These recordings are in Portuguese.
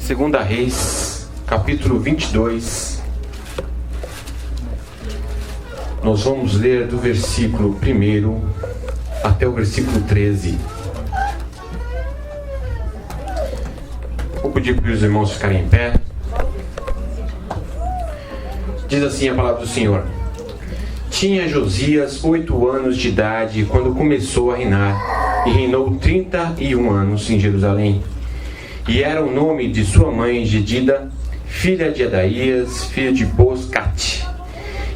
2 Reis, capítulo 22. Nós vamos ler do versículo 1 até o versículo 13. Vou pedir para os irmãos ficarem em pé. Diz assim a palavra do Senhor: Tinha Josias 8 anos de idade quando começou a reinar, e reinou 31 anos em Jerusalém. E era o nome de sua mãe Jedida, filha de Adaías, filha de Boscate.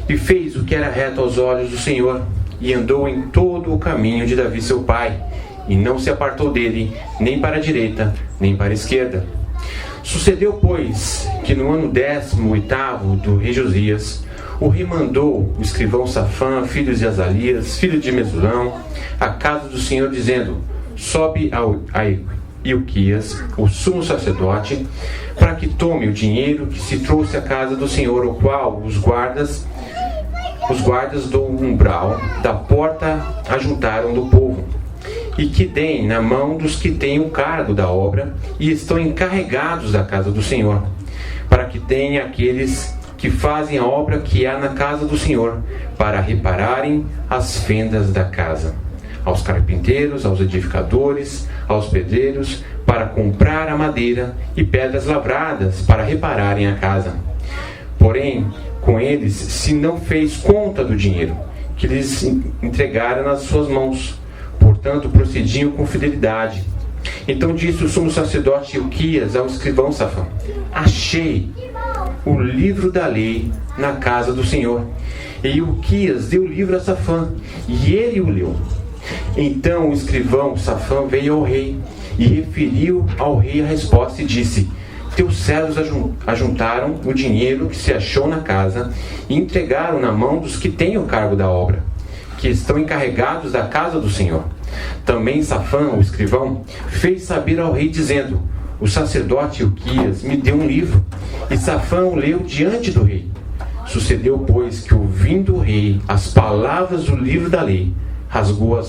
E fez o que era reto aos olhos do Senhor, e andou em todo o caminho de Davi seu pai, e não se apartou dele, nem para a direita, nem para a esquerda. Sucedeu, pois, que no ano 18º do rei Josias, o rei mandou o escrivão Safã, filho de Azalias, filho de Mesulão, à casa do Senhor, dizendo: Sobe a Ilquias, o sumo sacerdote, para que tome o dinheiro que se trouxe à casa do Senhor, o qual os guardas do umbral da porta ajuntaram do povo, e que deem na mão dos que têm o cargo da obra e estão encarregados da casa do Senhor, para que deem aqueles que fazem a obra que há na casa do Senhor, para repararem as fendas da casa, aos carpinteiros, aos edificadores, aos pedreiros, para comprar a madeira e pedras lavradas, para repararem a casa. Porém, com eles se não fez conta do dinheiro que lhes entregaram nas suas mãos, portanto procediam com fidelidade. Então disse o sumo sacerdote Ilquias ao escrivão Safã: Achei o livro da lei na casa do Senhor. E Ilquias deu o livro a Safã, e ele o leu. Então o escrivão Safã veio ao rei, e referiu ao rei a resposta, e disse: Teus servos ajuntaram o dinheiro que se achou na casa, e entregaram na mão dos que têm o cargo da obra, que estão encarregados da casa do Senhor. Também Safã, o escrivão, fez saber ao rei, dizendo: O sacerdote Ilquias me deu um livro. E Safã o leu diante do rei. Sucedeu, pois, que, ouvindo o rei as palavras do livro da lei, rasgou as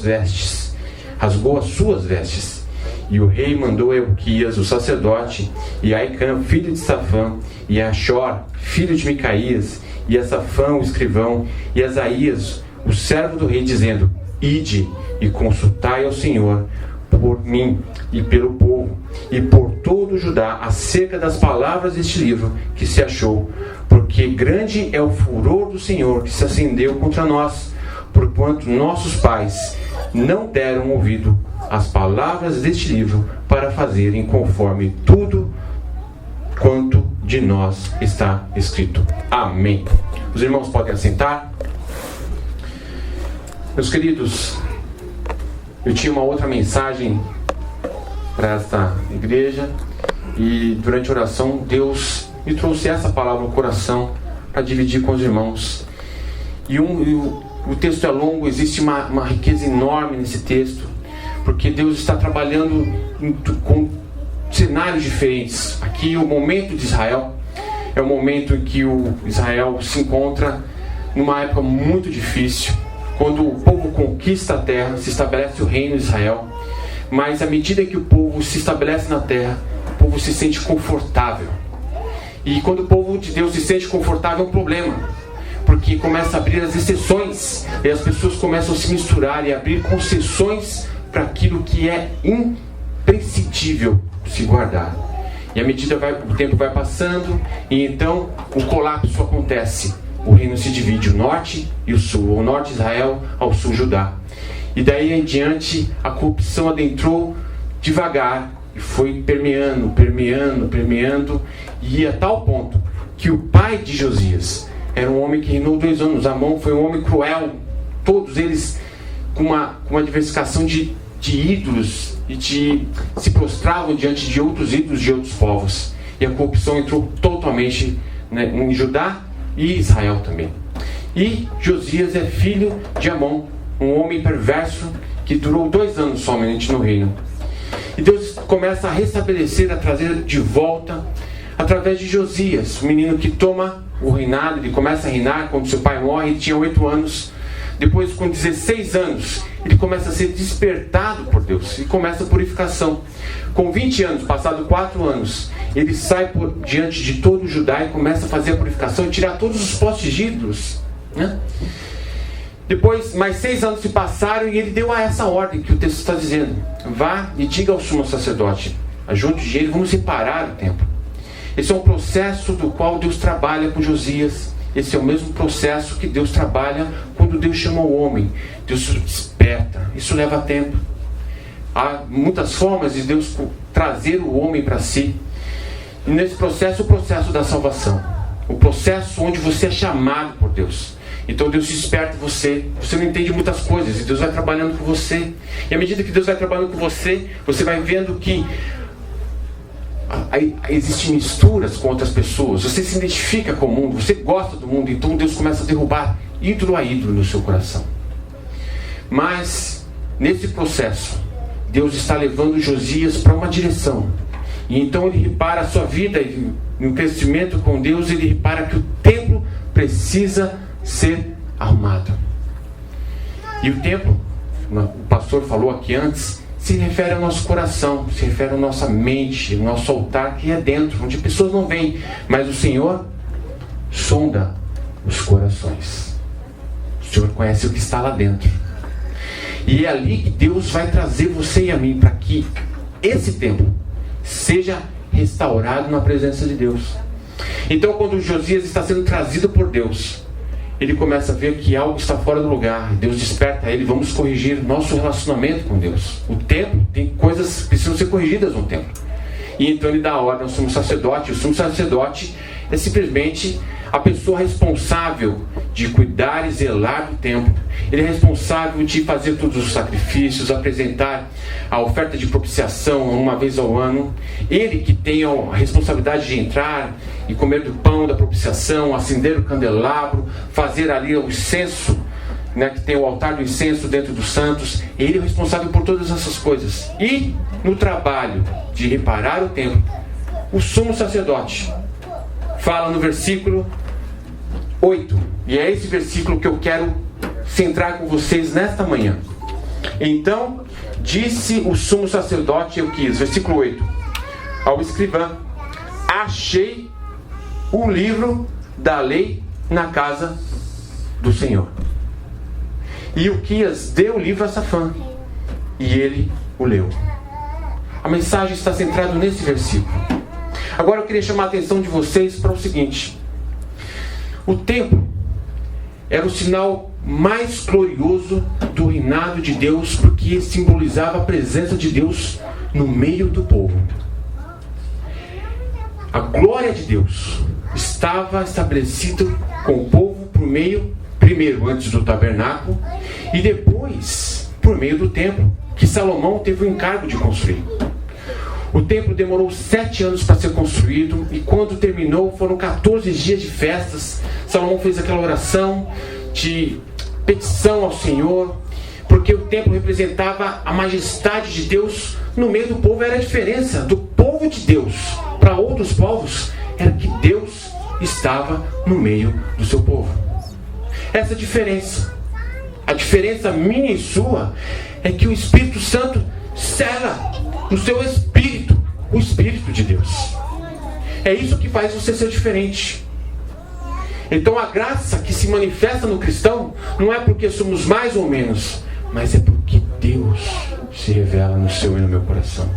suas vestes. E o rei mandou a Ilquias, o sacerdote, e a Aicã, filho de Safã, e a Achor, filho de Micaías, e a Safã, o escrivão, e a Asaías, o servo do rei, dizendo: Ide e consultai ao Senhor por mim e pelo povo, e por todo o Judá, acerca das palavras deste livro que se achou, porque grande é o furor do Senhor que se acendeu contra nós, porquanto nossos pais não deram ouvido às palavras deste livro, para fazerem conforme tudo quanto de nós está escrito. Amém. Os irmãos podem assentar. Meus queridos, eu tinha uma outra mensagem para esta igreja, e durante a oração Deus me trouxe essa palavra no coração para dividir com os irmãos. E o texto é longo, existe uma riqueza enorme nesse texto, porque Deus está trabalhando com cenários diferentes. Aqui o momento de Israel é o momento em que o Israel se encontra numa época muito difícil, quando o povo conquista a terra, se estabelece o reino de Israel. Mas à medida que o povo se estabelece na terra, o povo se sente confortável. E quando o povo de Deus se sente confortável, é um problema, porque começa a abrir as exceções, e as pessoas começam a se misturar e abrir concessões para aquilo que é imprescindível se guardar. E à medida que o tempo vai passando, e então o colapso acontece. O reino se divide, o norte e o sul, o norte Israel ao sul Judá. E daí em diante a corrupção adentrou devagar e foi permeando, e a tal ponto que o pai de Josias era um homem que reinou 2 anos. Amon foi um homem cruel, todos eles com uma diversificação de ídolos, e se prostravam diante de outros ídolos de outros povos. E a corrupção entrou totalmente, em Judá e Israel também. E Josias é filho de Amon, um homem perverso que durou 2 anos somente no reino. E Deus começa a restabelecer, a trazer de volta, através de Josias, o menino que toma o reinado. Ele começa a reinar quando seu pai morre. Ele tinha 8 anos. Depois, com 16 anos, ele começa a ser despertado por Deus e começa a purificação. Com 20 anos, passado 4 anos, ele sai diante de todo o Judá e começa a fazer a purificação e tirar todos os postes de ídolos, né? Depois, mais 6 anos se passaram e ele deu a essa ordem que o texto está dizendo: vá e diga ao sumo sacerdote, ajunte dinheiro, vamos separar o templo. Esse é um processo do qual Deus trabalha com Josias. Esse é o mesmo processo que Deus trabalha quando Deus chama o homem. Deus desperta. Isso leva tempo. Há muitas formas de Deus trazer o homem para si. E nesse processo, o processo da salvação. O processo onde você é chamado por Deus. Então Deus desperta você. Você não entende muitas coisas e Deus vai trabalhando com você. E à medida que Deus vai trabalhando com você, você vai vendo que existem misturas com outras pessoas. Você se identifica com o mundo, você gosta do mundo. Então Deus começa a derrubar ídolo a ídolo no seu coração. Mas nesse processo, Deus está levando Josias para uma direção. E então ele repara a sua vida e no crescimento com Deus, ele repara que o templo precisa ser arrumado. E o templo, o pastor falou aqui antes, se refere ao nosso coração, se refere à nossa mente, ao nosso altar que é dentro, onde pessoas não veem, mas o Senhor sonda os corações. O Senhor conhece o que está lá dentro. E é ali que Deus vai trazer você e a mim para que esse templo seja restaurado na presença de Deus. Então, quando Josias está sendo trazido por Deus, ele começa a ver que algo está fora do lugar. Deus desperta ele: vamos corrigir nosso relacionamento com Deus. O templo tem coisas que precisam ser corrigidas no templo. E então ele dá ordem ao sumo sacerdote. O sumo sacerdote é simplesmente a pessoa responsável de cuidar e zelar do templo. Ele é responsável de fazer todos os sacrifícios, apresentar a oferta de propiciação uma vez ao ano. Ele que tem a responsabilidade de entrar e comer do pão da propiciação, acender o candelabro, fazer ali o incenso, né, que tem o altar do incenso dentro dos santos. Ele é responsável por todas essas coisas. E no trabalho de reparar o templo, o sumo sacerdote fala no versículo 8, e é esse versículo que eu quero centrar com vocês nesta manhã. Então disse o sumo sacerdote Elquias, versículo 8, ao escrivã: achei o livro da lei na casa do Senhor. E Elquias deu o livro a Safã, e ele o leu. A mensagem está centrada nesse versículo. Agora eu queria chamar a atenção de vocês para o seguinte: o templo era o sinal mais glorioso do reinado de Deus, porque simbolizava a presença de Deus no meio do povo. A glória de Deus estava estabelecida com o povo por meio, primeiro antes do tabernáculo, e depois por meio do templo, que Salomão teve o encargo de construir. O templo demorou 7 anos para ser construído, e quando terminou foram 14 dias de festas. Salomão fez aquela oração de petição ao Senhor, porque o templo representava a majestade de Deus no meio do povo. Era a diferença do povo de Deus para outros povos, era que Deus estava no meio do seu povo. Essa diferença, a diferença minha e sua, é que o Espírito Santo cela no seu espírito o Espírito de Deus. É isso que faz você ser diferente. Então a graça que se manifesta no cristão não é porque somos mais ou menos, mas é porque Deus se revela no seu e no meu coração.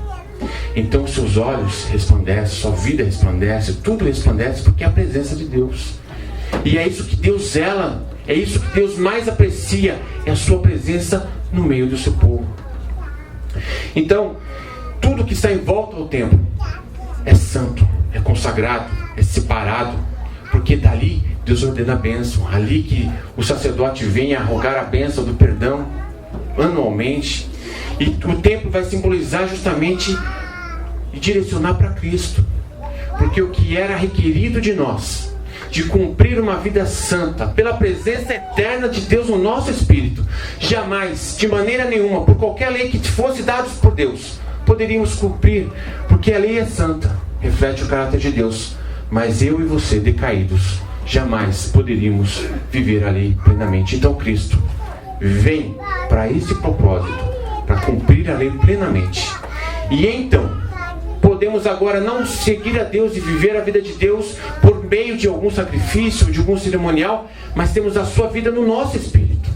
Então seus olhos resplandecem, sua vida resplandece, tudo resplandece porque é a presença de Deus. E é isso que Deus zela, é isso que Deus mais aprecia, é a sua presença no meio do seu povo. Então, tudo que está em volta ao templo é santo, é consagrado, é separado, porque dali Deus ordena a bênção. Ali que o sacerdote vem a rogar a bênção do perdão anualmente. E o templo vai simbolizar justamente e direcionar para Cristo, porque o que era requerido de nós, de cumprir uma vida santa, pela presença eterna de Deus no nosso espírito, jamais, de maneira nenhuma, por qualquer lei que fosse dada por Deus, poderíamos cumprir, porque a lei é santa, reflete o caráter de Deus. Mas eu e você, decaídos, jamais poderíamos viver a lei plenamente. Então Cristo vem para esse propósito, para cumprir a lei plenamente. E então, podemos agora não seguir a Deus e viver a vida de Deus por meio de algum sacrifício, de algum cerimonial, mas temos a sua vida no nosso espírito.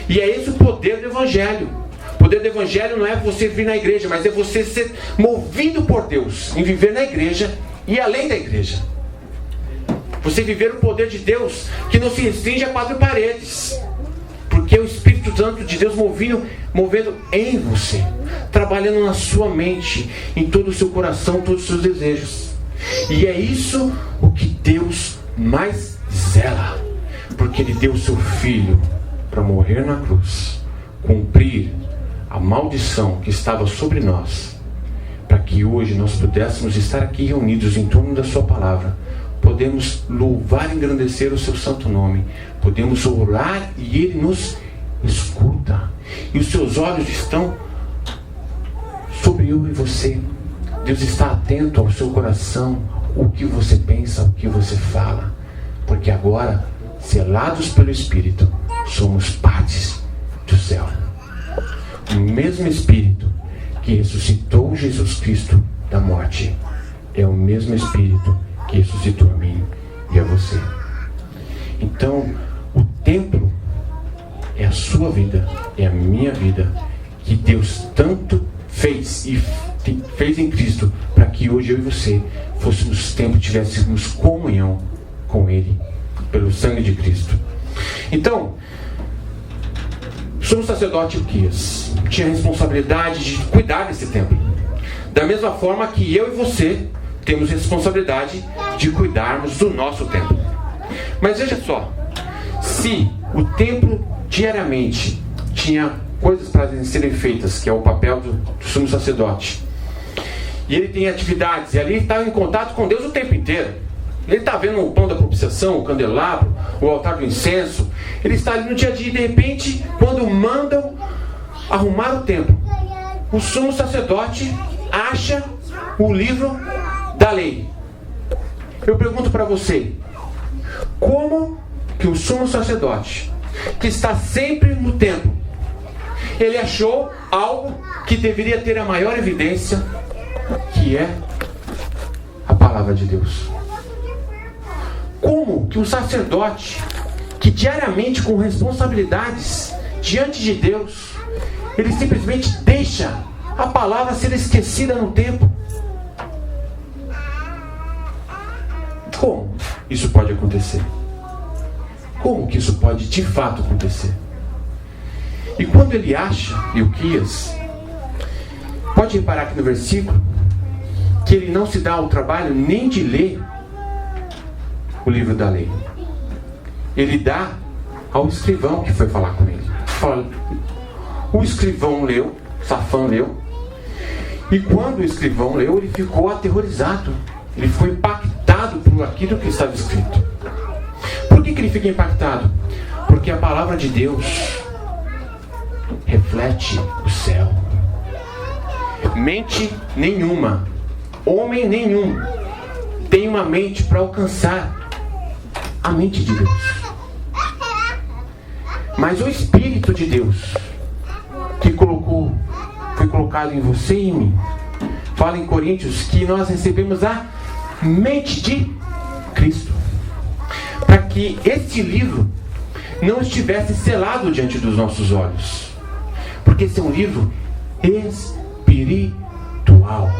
E é esse o poder do Evangelho. O poder do Evangelho não é você vir na igreja, mas é você ser movido por Deus em viver na igreja e além da igreja. Você viver o poder de Deus que não se restringe a 4 paredes, porque é o Espírito Santo de Deus movendo em você, trabalhando na sua mente, em todo o seu coração, todos os seus desejos. E é isso o que Deus mais zela, porque Ele deu o seu Filho para morrer na cruz, cumprir a maldição que estava sobre nós, para que hoje nós pudéssemos estar aqui reunidos em torno da sua palavra. Podemos louvar e engrandecer o seu santo nome, podemos orar e Ele nos escuta, e os seus olhos estão sobre eu e você. Deus está atento ao seu coração, o que você pensa, o que você fala, porque agora, selados pelo Espírito, somos partes do céu. O mesmo Espírito que ressuscitou Jesus Cristo da morte é o mesmo Espírito que ressuscitou a mim e a você. Então, o templo é a sua vida, é a minha vida, que Deus tanto fez e fez em Cristo, para que hoje eu e você fôssemos templo, tivéssemos comunhão com Ele, pelo sangue de Cristo. Então, o sumo sacerdote Ilquias tinha a responsabilidade de cuidar desse templo, da mesma forma que eu e você temos responsabilidade de cuidarmos do nosso templo. Mas veja só, se o templo diariamente tinha coisas para serem feitas, que é o papel do sumo sacerdote, e ele tem atividades, e ali ele está em contato com Deus o tempo inteiro. Ele está vendo o pão da propiciação, o candelabro, o altar do incenso. Ele está ali no dia a dia, e de repente, quando mandam arrumar o templo, o sumo sacerdote acha o livro da lei. Eu pergunto para você, como que o sumo sacerdote, que está sempre no templo, ele achou algo que deveria ter a maior evidência, que é a palavra de Deus? Como que um sacerdote, que diariamente com responsabilidades diante de Deus, ele simplesmente deixa a palavra ser esquecida no templo? Como isso pode acontecer? Como que isso pode de fato acontecer? E quando ele acha Ilquias, pode reparar aqui no versículo, que ele não se dá ao trabalho nem de ler o livro da lei. Ele dá ao escrivão que foi falar com ele. Fala, o escrivão leu, Safã leu, e quando o escrivão leu, ele ficou aterrorizado. Ele foi impactado por aquilo que estava escrito. Por que ele fica impactado? Porque a palavra de Deus reflete o céu. Mente nenhuma, homem nenhum tem uma mente para alcançar a mente de Deus. Mas o Espírito de Deus que foi colocado em você e em mim, fala em Coríntios que nós recebemos a mente de Cristo, para que este livro não estivesse selado diante dos nossos olhos, porque esse é um livro espiritual.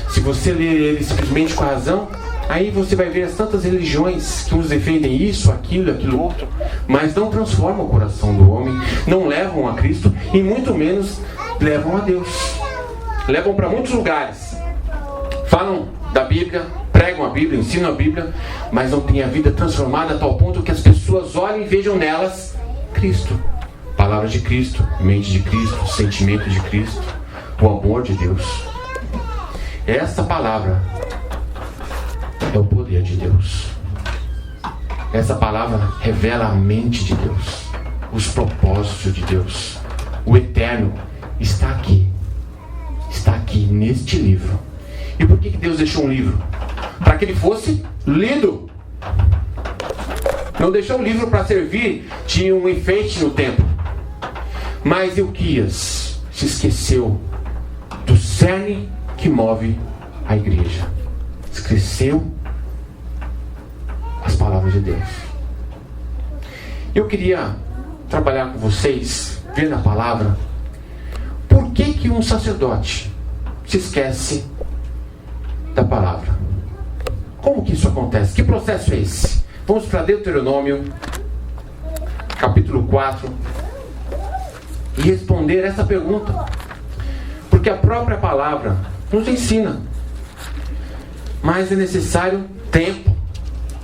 Se você ler ele simplesmente com a razão, aí você vai ver as tantas religiões que uns defendem isso, aquilo outro, mas não transformam o coração do homem, não levam a Cristo e muito menos levam a Deus. Levam para muitos lugares, falam da Bíblia, pregam a Bíblia, ensinam a Bíblia, mas não têm a vida transformada a tal ponto que as pessoas olhem e vejam nelas Cristo. Palavra de Cristo, mente de Cristo, sentimento de Cristo, o amor de Deus. Essa palavra é o poder de Deus. Essa palavra revela a mente de Deus, os propósitos de Deus. O eterno está aqui neste livro. E por que Deus deixou um livro? Para que ele fosse lido. Não deixou o livro para servir de um enfeite no templo. Mas Euquias se esqueceu do cerne que move a igreja. Esqueceu as palavras de Deus. Eu queria trabalhar com vocês, vendo a palavra, por que um sacerdote se esquece da palavra? Como que isso acontece? Que processo é esse? Vamos para Deuteronômio, capítulo 4, e responder essa pergunta. Porque a própria palavra nos ensina. Mas é necessário tempo,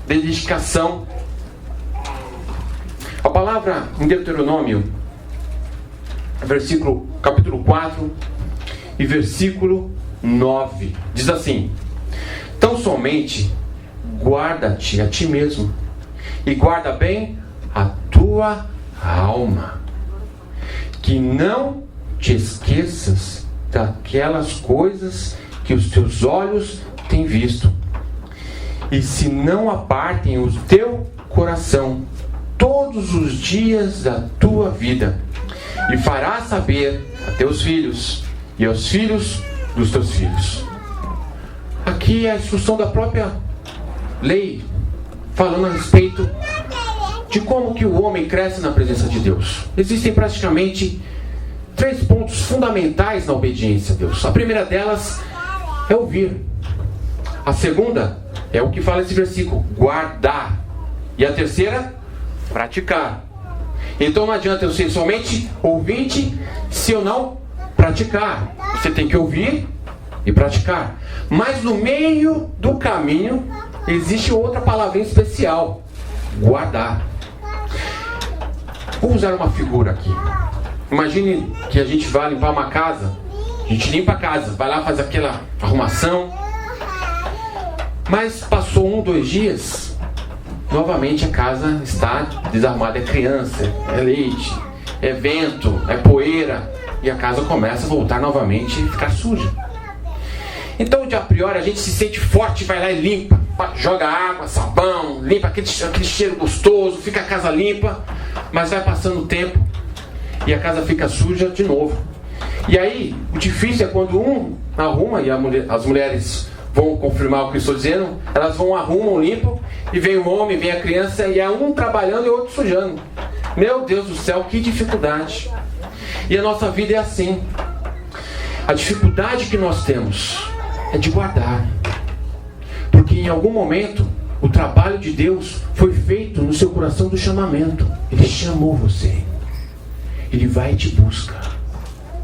dedicação. A palavra em Deuteronômio, capítulo 4 e versículo 9, diz assim: tão somente guarda-te a ti mesmo, e guarda bem a tua alma, que não te esqueças daquelas coisas que os teus olhos têm visto, e se não apartem o teu coração todos os dias da tua vida, e farás saber a teus filhos e aos filhos dos teus filhos. Aqui é a instrução da própria lei, falando a respeito de como que o homem cresce na presença de Deus. Existem praticamente 3 pontos fundamentais na obediência a Deus. A primeira delas é ouvir. A segunda é o que fala esse versículo, guardar. E a terceira, praticar. Então não adianta eu ser somente ouvinte se eu não praticar. Você tem que ouvir e praticar. Mas no meio do caminho existe outra palavrinha especial, guardar. Vou usar uma figura aqui. Imagine que a gente vai limpar uma casa. A gente limpa a casa, vai lá, faz aquela arrumação. Mas passou 1, 2 dias, novamente a casa está desarrumada. É criança, é leite, é vento, é poeira, e a casa começa a voltar novamente e ficar suja. Então, de a priori, a gente se sente forte, vai lá e limpa, joga água, sabão, limpa aquele cheiro gostoso, fica a casa limpa. Mas vai passando o tempo e a casa fica suja de novo. E aí, o difícil é quando um arruma, e as mulheres vão confirmar o que eu estou dizendo, elas vão, arrumam, limpam, e vem o homem, vem a criança, e é um trabalhando e o outro sujando. Meu Deus do céu, que dificuldade. E a nossa vida é assim. A dificuldade que nós temos é de guardar. Porque em algum momento, o trabalho de Deus foi feito no seu coração do chamamento. Ele chamou você. Ele vai e te busca.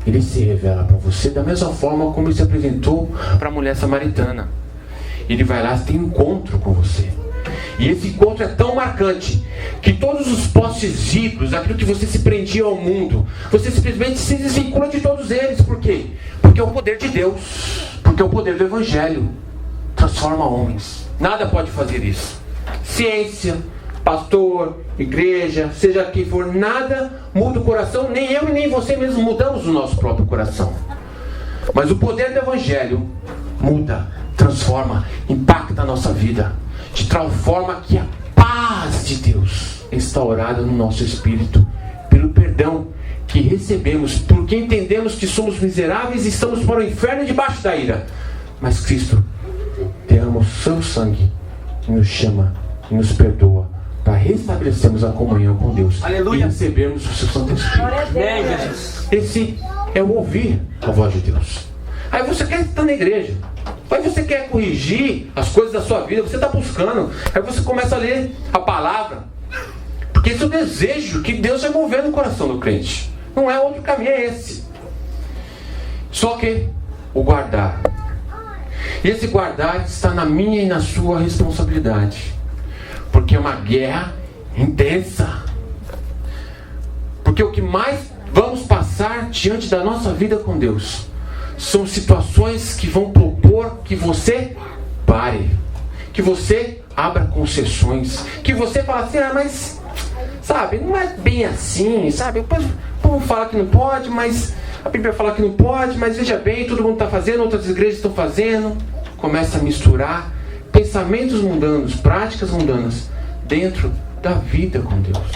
Ele se revela para você da mesma forma como ele se apresentou para a mulher samaritana. Ele vai lá e tem um encontro com você. E esse encontro é tão marcante que todos os postes ídolos, aquilo que você se prendia ao mundo, você simplesmente se desvincula de todos eles. Por quê? Porque é o poder de Deus. Porque é o poder do Evangelho. Transforma homens. Nada pode fazer isso. Ciência, pastor, igreja, seja quem for, nada muda o coração. Nem eu e nem você mesmo mudamos o nosso próprio coração. Mas o poder do Evangelho muda, transforma, impacta a nossa vida, de tal forma que a paz de Deus é instaurada no nosso espírito, pelo perdão que recebemos, porque entendemos que somos miseráveis e estamos para o inferno debaixo da ira. Mas Cristo derrama o seu sangue e nos chama e nos perdoa, para restabelecermos a comunhão com Deus. Aleluia. E recebermos o seu Santo Espírito. Esse é o ouvir a voz de Deus. Aí você quer estar na igreja, aí você quer corrigir as coisas da sua vida, você está buscando, aí você começa a ler a palavra, porque esse é o desejo que Deus vai mover no coração do crente. Não é outro caminho, é esse. Só que o guardar, e esse guardar está na minha e na sua responsabilidade, porque é uma guerra intensa. Porque o que mais vamos passar diante da nossa vida com Deus são situações que vão propor que você pare, que você abra concessões, que você fala assim, mas sabe, não é bem assim, sabe, o povo fala que não pode, mas a Bíblia fala que não pode, mas veja bem, todo mundo está fazendo, outras igrejas estão fazendo. Começa a misturar pensamentos mundanos, práticas mundanas dentro da vida com Deus.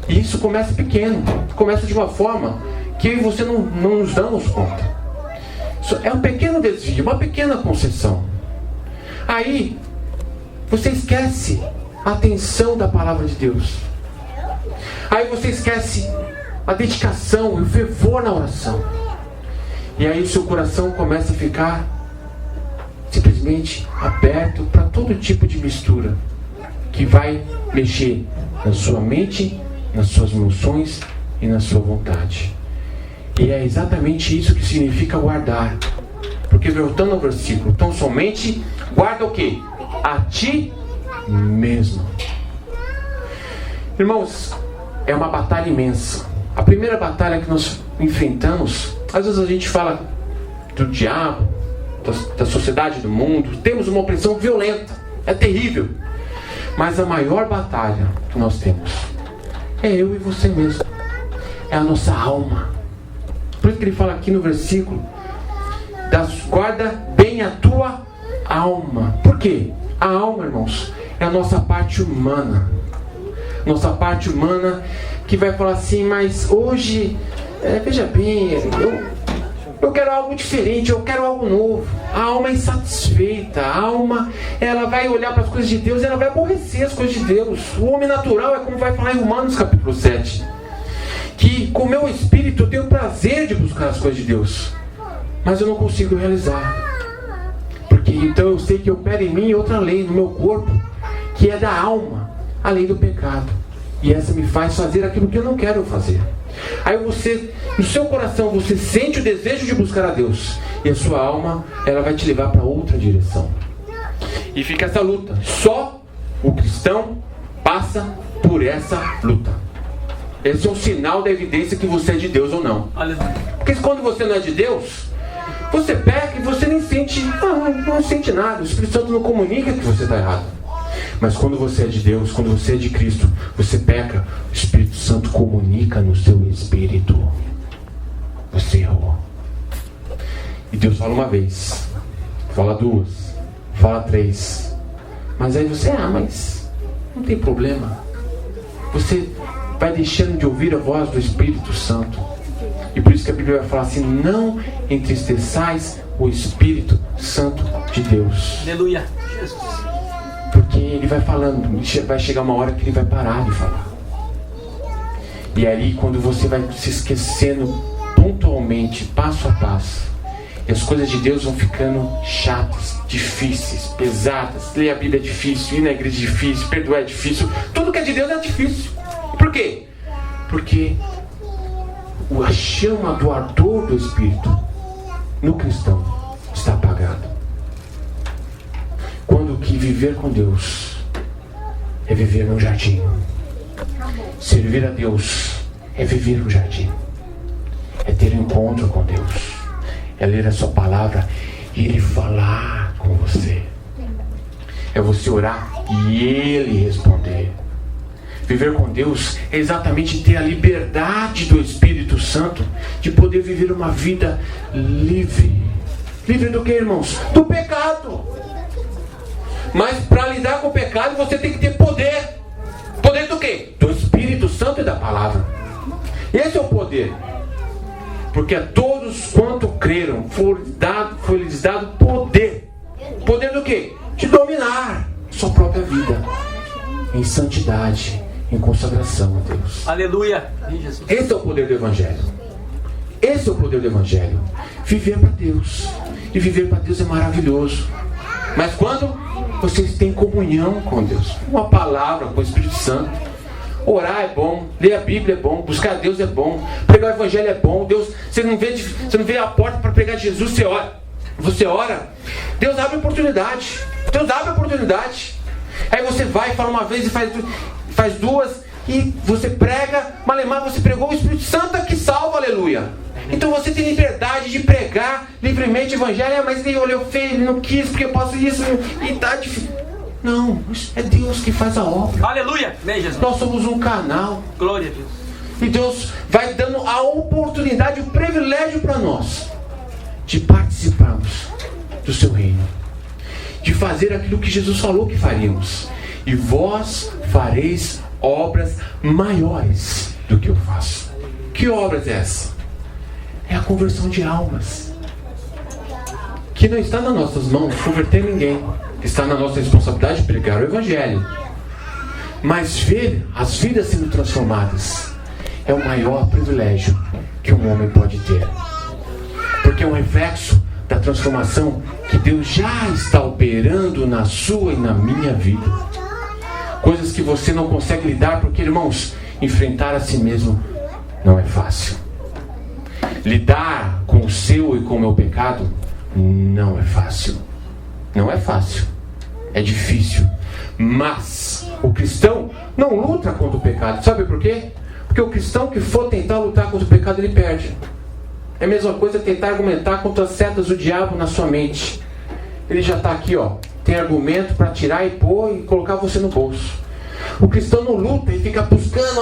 E isso começa pequeno, começa de uma forma que eu e você não nos damos conta. Isso é um pequeno desvio, uma pequena concessão. Aí você esquece a atenção da palavra de Deus. Aí você esquece a dedicação e o fervor na oração. E aí o seu coração começa a ficar simplesmente aberto para todo tipo de mistura que vai mexer na sua mente, nas suas emoções e na sua vontade. E é exatamente isso que significa guardar. Porque voltando ao versículo, tão somente guarda o quê? A ti mesmo. Irmãos, é uma batalha imensa. A primeira batalha que nós enfrentamos, às vezes a gente fala do diabo, da sociedade, do mundo, temos uma opressão violenta, é terrível. Mas a maior batalha que nós temos é eu e você mesmo, é a nossa alma. Por isso que ele fala aqui no versículo, guarda bem a tua alma. Por quê? A alma, irmãos, é a nossa parte humana. Nossa parte humana que vai falar assim, mas hoje, veja bem, eu quero algo diferente, eu quero algo novo. A alma é insatisfeita, a alma, ela vai olhar para as coisas de Deus e ela vai aborrecer as coisas de Deus. O homem natural é como vai falar em Romanos capítulo 7. Que com o meu espírito eu tenho prazer de buscar as coisas de Deus, mas eu não consigo realizar. Porque então eu sei que opera em mim outra lei no meu corpo, que é da alma, a lei do pecado. E essa me faz fazer aquilo que eu não quero fazer. Aí você, no seu coração, você sente o desejo de buscar a Deus. E a sua alma, ela vai te levar para outra direção. E fica essa luta. Só o cristão passa por essa luta. Esse é um sinal da evidência que você é de Deus ou não. Porque quando você não é de Deus, você peca e você nem sente, não sente nada. O Espírito Santo não comunica que você está errado. Mas quando você é de Deus, quando você é de Cristo, você peca, o Espírito Santo comunica no seu espírito. Você errou. E Deus fala uma vez, fala duas, fala três. Mas aí você, mas não tem problema. Você vai deixando de ouvir a voz do Espírito Santo. E por isso que a Bíblia vai falar assim, não entristeçais o Espírito Santo de Deus. Aleluia. Jesus. Porque ele vai falando, vai chegar uma hora que ele vai parar de falar. E aí quando você vai se esquecendo pontualmente, passo a passo, e as coisas de Deus vão ficando chatas, difíceis, pesadas. Ler a Bíblia é difícil, ir na igreja é difícil, perdoar é difícil. Tudo que é de Deus é difícil. Por quê? Porque a chama do ardor do Espírito no cristão está apagado. Quando que viver com Deus é viver no jardim. Servir a Deus é viver no jardim. É ter um encontro com Deus. É ler a sua palavra e Ele falar com você. É você orar e Ele responder. Viver com Deus é exatamente ter a liberdade do Espírito Santo de poder viver uma vida livre. Livre do que, irmãos? Do pecado. Mas para lidar com o pecado você tem que ter poder. Poder do quê? Do Espírito Santo e da palavra. Esse é o poder. Porque a todos quanto creram foi-lhes dado poder. Poder do quê? De dominar sua própria vida em santidade, em consagração a Deus. Aleluia. Esse é o poder do Evangelho. Esse é o poder do Evangelho. Viver para Deus. E viver para Deus é maravilhoso. Mas quando vocês têm comunhão com Deus, uma palavra com o Espírito Santo, orar é bom, ler a Bíblia é bom, buscar a Deus é bom, pregar o Evangelho é bom. Deus, você não vê a porta para pregar Jesus, você ora, Deus abre oportunidade. Deus abre oportunidade. Aí você vai, fala uma vez e faz duas, e você prega, malemar você pregou, o Espírito Santo é que salva, aleluia. Então você tem liberdade de pregar livremente o Evangelho. Mas ele olhou feio, ele não quis, porque eu posso isso, e tá difícil. Não, é Deus que faz a obra. Aleluia. Jesus. Nós somos um canal. Glória a Deus. E Deus vai dando a oportunidade, o privilégio para nós de participarmos do seu reino, de fazer aquilo que Jesus falou que faríamos. E vós fareis obras maiores do que eu faço. Que obras é essa? É a conversão de almas. Que não está nas nossas mãos converter ninguém. Está na nossa responsabilidade pregar o Evangelho. Mas ver as vidas sendo transformadas é o maior privilégio que um homem pode ter. Porque é um reflexo da transformação que Deus já está operando na sua e na minha vida. Coisas que você não consegue lidar, porque, irmãos, enfrentar a si mesmo não é fácil. Lidar com o seu e com o meu pecado não é fácil. Não é fácil. É difícil. Mas o cristão não luta contra o pecado. Sabe por quê? Porque o cristão que for tentar lutar contra o pecado, ele perde. É a mesma coisa tentar argumentar contra as setas do diabo na sua mente. Ele já está aqui, ó. Tem argumento para tirar e pôr e colocar você no bolso. O cristão não luta e fica buscando,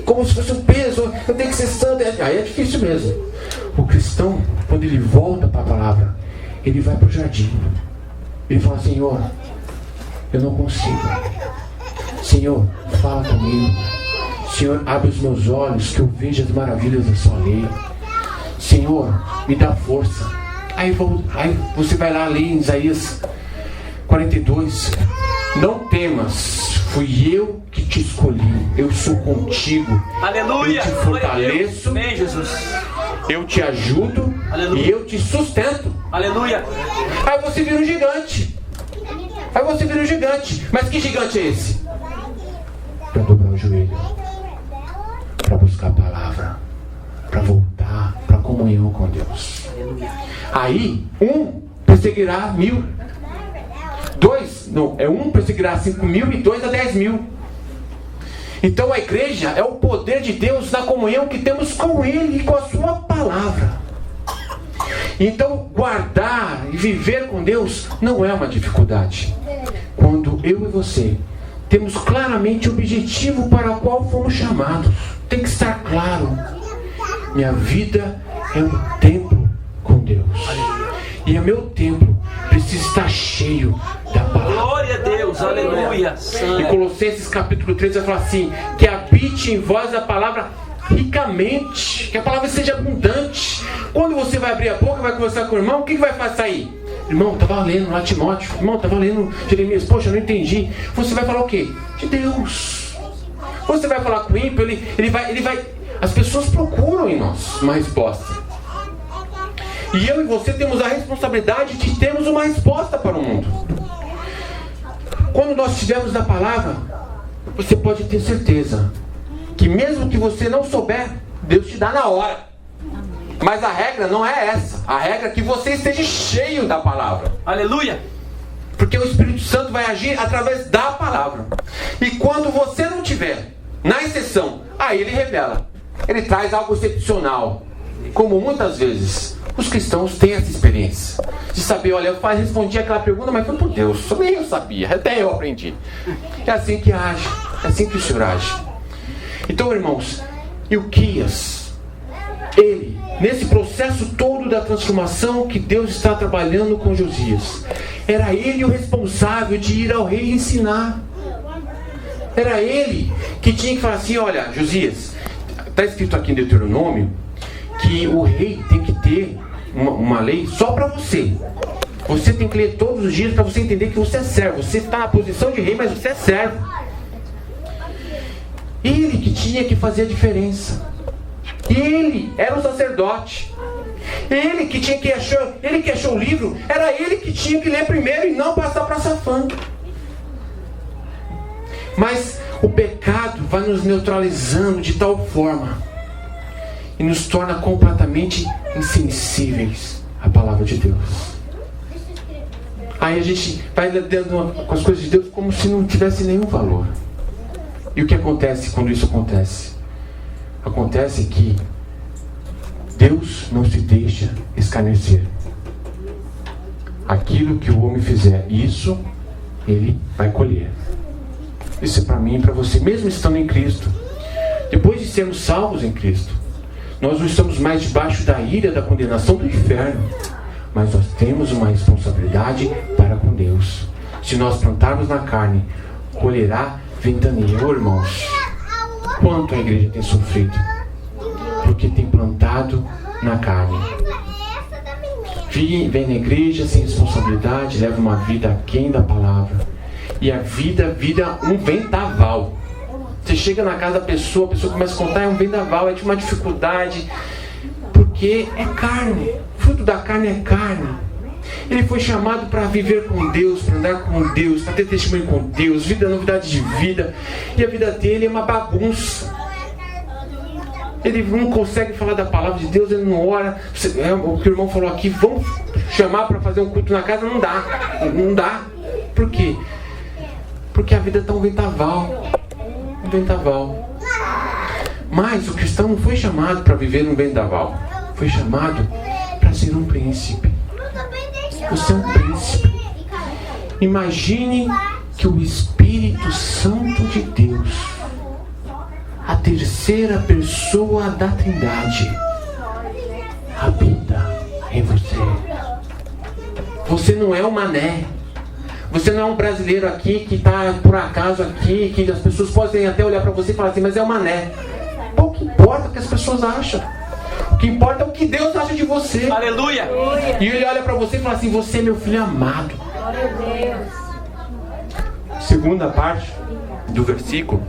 como se fosse um peso, eu tenho que ser santo. Aí é difícil mesmo. O cristão, quando ele volta para a palavra, ele vai para o jardim. Ele fala: Senhor, eu não consigo. Senhor, fala comigo. Senhor, abre os meus olhos que eu veja as maravilhas da sua lei. Senhor, me dá força. Aí você vai lá ler em Isaías 42. Não temas, fui eu que te escolhi. Eu sou contigo. Aleluia. Eu te fortaleço. Amém, Jesus. Eu te ajudo. Aleluia. E eu te sustento. Aleluia. Aí você vira um gigante. Mas que gigante é esse? Para dobrar o joelho, para buscar a palavra, para voltar para a comunhão com Deus. Aí, perseguirá 1000. Um perseguirá 5.000 e 2 a 10.000. Então a igreja é o poder de Deus na comunhão que temos com Ele e com a sua palavra. Então guardar e viver com Deus não é uma dificuldade. Quando eu e você temos claramente o objetivo para o qual fomos chamados, tem que estar claro: minha vida é um templo com Deus, e o meu templo precisa estar cheio da palavra. Glória a Deus, aleluia. Em Colossenses capítulo 3 vai falar assim: que habite em vós a palavra ricamente, que a palavra seja abundante. Quando você vai abrir a boca, vai conversar com o irmão, o que vai sair? Irmão, estava lendo lá Timóteo. Irmão, estava lendo Jeremias. Poxa, eu não entendi. Você vai falar o quê? De Deus. Você vai falar com o ímpio, ele vai. As pessoas procuram em nós uma resposta. E eu e você temos a responsabilidade de termos uma resposta para o mundo. Quando nós estivermos na palavra, você pode ter certeza que mesmo que você não souber, Deus te dá na hora. Mas a regra não é essa. A regra é que você esteja cheio da palavra. Aleluia. Porque o Espírito Santo vai agir através da palavra. E quando você não tiver, na exceção, aí ele revela. Ele traz algo excepcional. Como muitas vezes os cristãos têm essa experiência de saber: olha, eu respondi aquela pergunta, mas foi por Deus, nem eu sabia, até eu aprendi. É assim que age, é assim que o Senhor age. Então, irmãos, Ilquias, ele, nesse processo todo da transformação que Deus está trabalhando com Josias, era ele o responsável de ir ao rei ensinar. Era ele que tinha que falar assim: olha, Josias, está escrito aqui em Deuteronômio que o rei tem que ter uma lei só para você. Você tem que ler todos os dias para você entender que você é servo. Você está na posição de rei, mas você é servo. Ele que tinha que fazer a diferença. Ele era o sacerdote. Ele que tinha que achar, ele que achou o livro, era ele que tinha que ler primeiro e não passar para Safã. Mas o pecado vai nos neutralizando de tal forma e nos torna completamente insensíveis à palavra de Deus. Aí a gente vai lidando com as coisas de Deus como se não tivesse nenhum valor. E o que acontece quando isso acontece? Acontece que Deus não se deixa escarnecer. Aquilo que o homem fizer, isso ele vai colher. Isso é para mim e para você, mesmo estando em Cristo. Depois de sermos salvos em Cristo, nós não estamos mais debaixo da ira, da condenação do inferno, mas nós temos uma responsabilidade para com Deus. Se nós plantarmos na carne, colherá ventania. Irmãos, quanto a igreja tem sofrido? Porque tem plantado na carne. Vem na igreja sem responsabilidade, leva uma vida aquém da palavra. E a vida vira um vendaval. Você chega na casa da pessoa, a pessoa começa a contar, é um vendaval, é de uma dificuldade. Porque é carne. O fruto da carne é carne. Ele foi chamado para viver com Deus, para andar com Deus, para ter testemunho com Deus, vida, novidade de vida. E a vida dele é uma bagunça. Ele não consegue falar da palavra de Deus, ele não ora. O que o irmão falou aqui, vamos chamar para fazer um culto na casa, não dá. Não dá. Por quê? Porque a vida está um vendaval. Um vendaval. Mas o cristão não foi chamado para viver um vendaval. Foi chamado para ser um príncipe. Você é um príncipe. Imagine que o Espírito Santo de Deus, a terceira pessoa da Trindade, habita em você. Você não é um mané. Você não é um brasileiro aqui que está por acaso aqui, que as pessoas podem até olhar para você e falar assim, mas é um mané. Pouco importa o que as pessoas acham. O que importa é o que Deus acha de você. Aleluia! E ele olha para você e fala assim, você é meu filho amado. Segunda parte do versículo,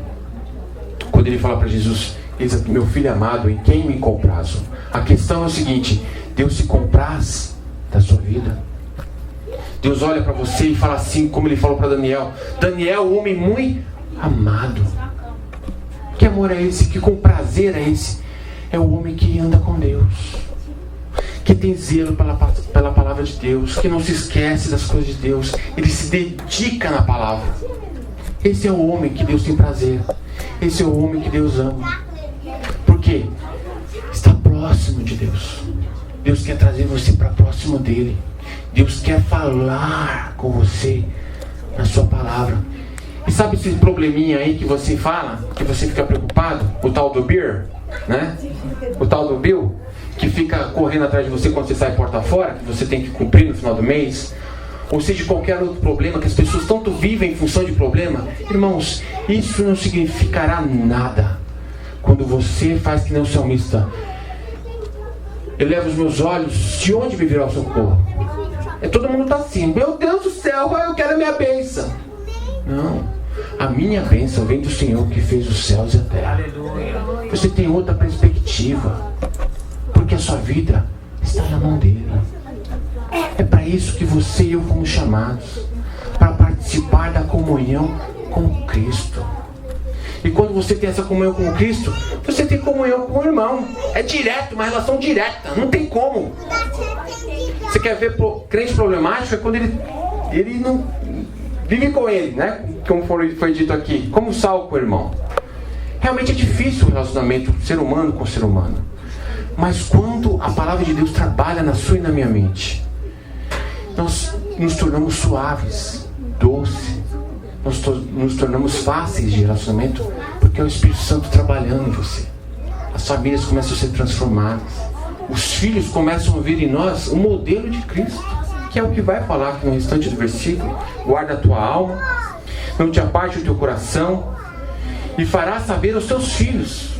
quando ele fala para Jesus, eis aqui meu filho amado, em quem me comprazo. A questão é o seguinte, Deus se compraz da sua vida. Deus olha para você e fala assim, como ele falou para Daniel, Daniel, homem muito amado. Que amor é esse? Que prazer é esse? É o homem que anda com Deus, que tem zelo pela palavra de Deus, que não se esquece das coisas de Deus, ele se dedica na palavra. Esse é o homem que Deus tem prazer. Esse é o homem que Deus ama. Por quê? Está próximo de Deus. Deus quer trazer você para próximo dele. Deus quer falar com você na sua palavra. E sabe esse probleminha aí que você fala, que você fica preocupado? O tal do Beer, né? O tal do Bill, que fica correndo atrás de você quando você sai porta fora, que você tem que cumprir no final do mês. Ou seja, qualquer outro problema, que as pessoas tanto vivem em função de problema. Irmãos, isso não significará nada quando você faz que nem o salmista. Eleva os meus olhos, de onde me virá o socorro? Todo mundo está assim, meu Deus do céu, eu quero a minha bênção. Não, a minha bênção vem do Senhor que fez os céus e a terra. Você tem outra perspectiva, porque a sua vida está na mão dele. É para isso que você e eu fomos chamados, para participar da comunhão com Cristo. E quando você tem essa comunhão com Cristo, você tem comunhão com o irmão. É direto, uma relação direta, não tem como. Você quer ver crente problemático? É quando ele não vive com ele, né? Como foi dito aqui, como sal com o irmão. Realmente é difícil o relacionamento ser humano com ser humano. Mas quando a palavra de Deus trabalha na sua e na minha mente, nós nos tornamos suaves, doces, nós nos tornamos fáceis de relacionamento, porque é o Espírito Santo trabalhando em você. As famílias começam a ser transformadas. Os filhos começam a ver em nós o modelo de Cristo, que é o que vai falar aqui no restante do versículo. Guarda a tua alma, não te aparte o teu coração, e fará saber aos teus filhos.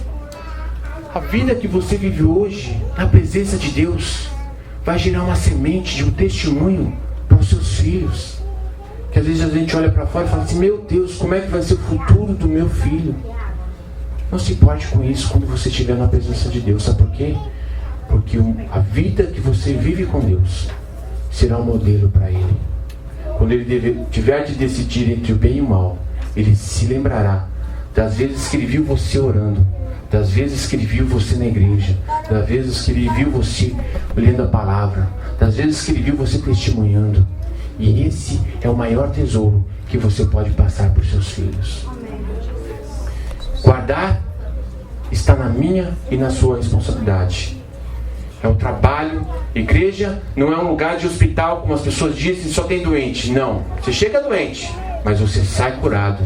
A vida que você vive hoje, na presença de Deus, vai gerar uma semente de um testemunho para os seus filhos. Que às vezes a gente olha para fora e fala assim, meu Deus, como é que vai ser o futuro do meu filho? Não se importe com isso quando você estiver na presença de Deus. Sabe por quê? Porque a vida que você vive com Deus será um modelo para ele. Quando ele tiver de decidir entre o bem e o mal, ele se lembrará das vezes que ele viu você orando, das vezes que ele viu você na igreja, das vezes que ele viu você lendo a palavra, das vezes que ele viu você testemunhando. E esse é o maior tesouro que você pode passar para os seus filhos. Guardar está na minha e na sua responsabilidade. É o trabalho. Igreja não é um lugar de hospital, como as pessoas dizem, só tem doente. Não, você chega doente, mas você sai curado.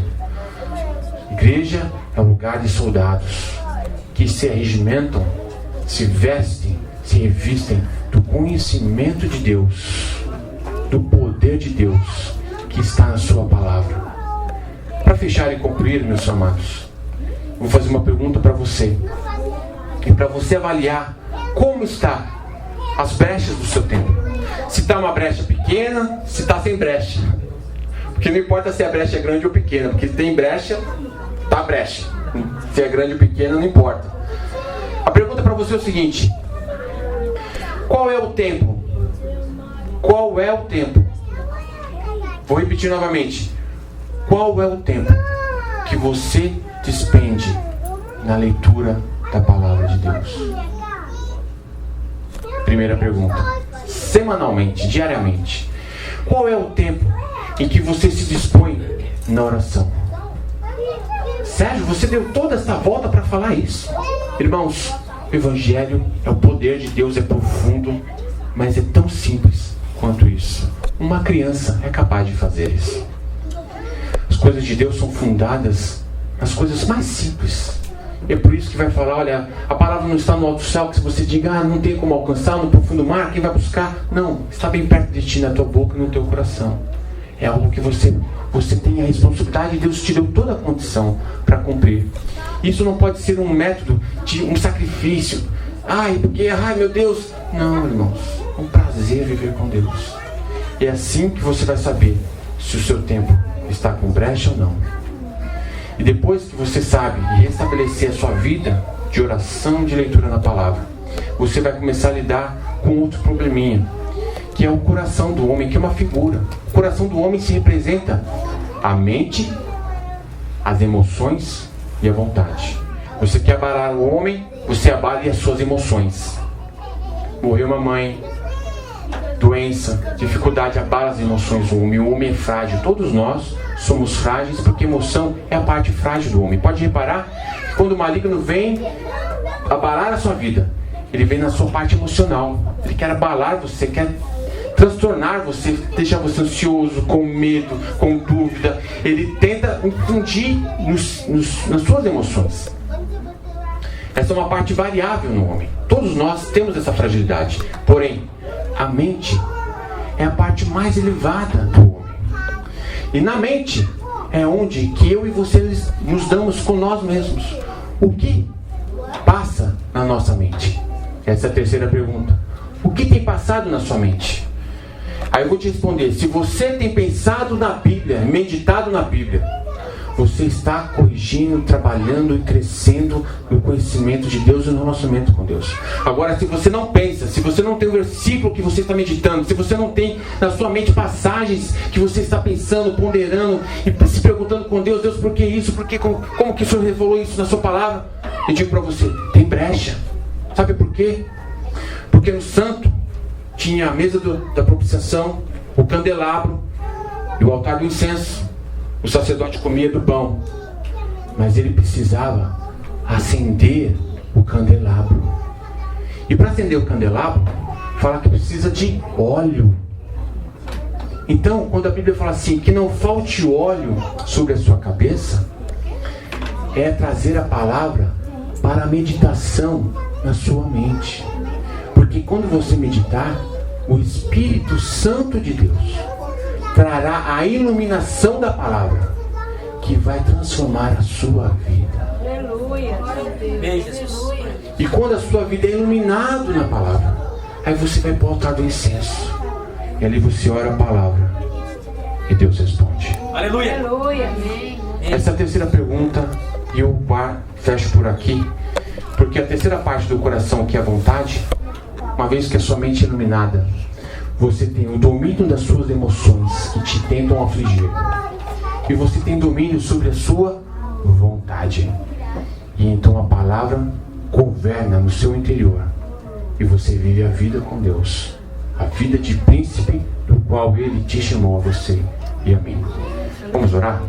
Igreja é um lugar de soldados que se regimentam, se vestem, se revistem do conhecimento de Deus, do poder de Deus que está na sua palavra. Para fechar e concluir, meus amados, vou fazer uma pergunta para você. E para você avaliar como está as brechas do seu tempo. Se está uma brecha pequena, se está sem brecha. Porque não importa se a brecha é grande ou pequena, porque se tem brecha, está brecha. Se é grande ou pequena, não importa. A pergunta para você é o seguinte: qual é o tempo? Qual é o tempo? Vou repetir novamente. Qual é o tempo que você despende na leitura da palavra de Deus? Primeira pergunta. Semanalmente, diariamente. Qual é o tempo em que você se dispõe na oração? Sérgio, você deu toda essa volta para falar isso. Irmãos, o Evangelho é o poder de Deus, é profundo, mas é tão simples quanto isso. Uma criança é capaz de fazer isso. As coisas de Deus são fundadas nas coisas mais simples. É por isso que vai falar, olha, a palavra não está no alto céu, que se você diga, não tem como alcançar, no profundo mar, quem vai buscar? Não, está bem perto de ti, na tua boca e no teu coração. É algo que você tem a responsabilidade, e Deus te deu toda a condição para cumprir. Isso não pode ser um método de um sacrifício. Porque meu Deus. Não, irmãos, é um prazer viver com Deus. É assim que você vai saber se o seu tempo está com brecha ou não. E depois que você sabe restabelecer a sua vida de oração, de leitura na palavra, você vai começar a lidar com outro probleminha, que é o coração do homem, que é uma figura. O coração do homem se representa a mente, as emoções e a vontade. Você quer abalar o homem, você abala as suas emoções. Morreu uma mãe, doença, dificuldade, abala as emoções do homem. O homem é frágil. Todos nós somos frágeis, porque emoção é a parte frágil do homem. Pode reparar que quando o maligno vem abalar a sua vida, ele vem na sua parte emocional. Ele quer abalar você, quer transtornar você, deixar você ansioso, com medo, com dúvida. Ele tenta infundir nas suas emoções. Essa é uma parte variável no homem. Todos nós temos essa fragilidade. Porém, a mente é a parte mais elevada do homem. E na mente é onde que eu e você nos damos com nós mesmos. O que passa na nossa mente? Essa é a terceira pergunta. O que tem passado na sua mente? Aí eu vou te responder. Se você tem pensado na Bíblia, meditado na Bíblia, você está corrigindo, trabalhando e crescendo no conhecimento de Deus e no relacionamento com Deus. Agora, se você não pensa, se você não tem um versículo que você está meditando, se você não tem na sua mente passagens que você está pensando, ponderando e se perguntando com Deus, Deus, por que isso? Por que, como que o Senhor revelou isso na sua palavra? Eu digo para você, tem brecha. Sabe por quê? Porque no santo tinha a mesa da propiciação, o candelabro e o altar do incenso. O sacerdote comia do pão, mas ele precisava acender o candelabro. E para acender o candelabro, fala que precisa de óleo. Então, quando a Bíblia fala assim, que não falte óleo sobre a sua cabeça, é trazer a palavra para a meditação na sua mente. Porque quando você meditar, o Espírito Santo de Deus trará a iluminação da palavra, que vai transformar a sua vida. Aleluia. Bem, Jesus. E quando a sua vida é iluminada na palavra, aí você vai para o altar do incenso. E ali você ora a palavra. E Deus responde. Aleluia. Aleluia. Amém. Essa é a terceira pergunta. E eu fecho por aqui. Porque a terceira parte do coração, que é a vontade, uma vez que a sua mente é iluminada, você tem o domínio das suas emoções que te tentam afligir. E você tem domínio sobre a sua vontade. E então a palavra governa no seu interior. E você vive a vida com Deus. A vida de príncipe do qual Ele te chamou a você e a mim. Vamos orar?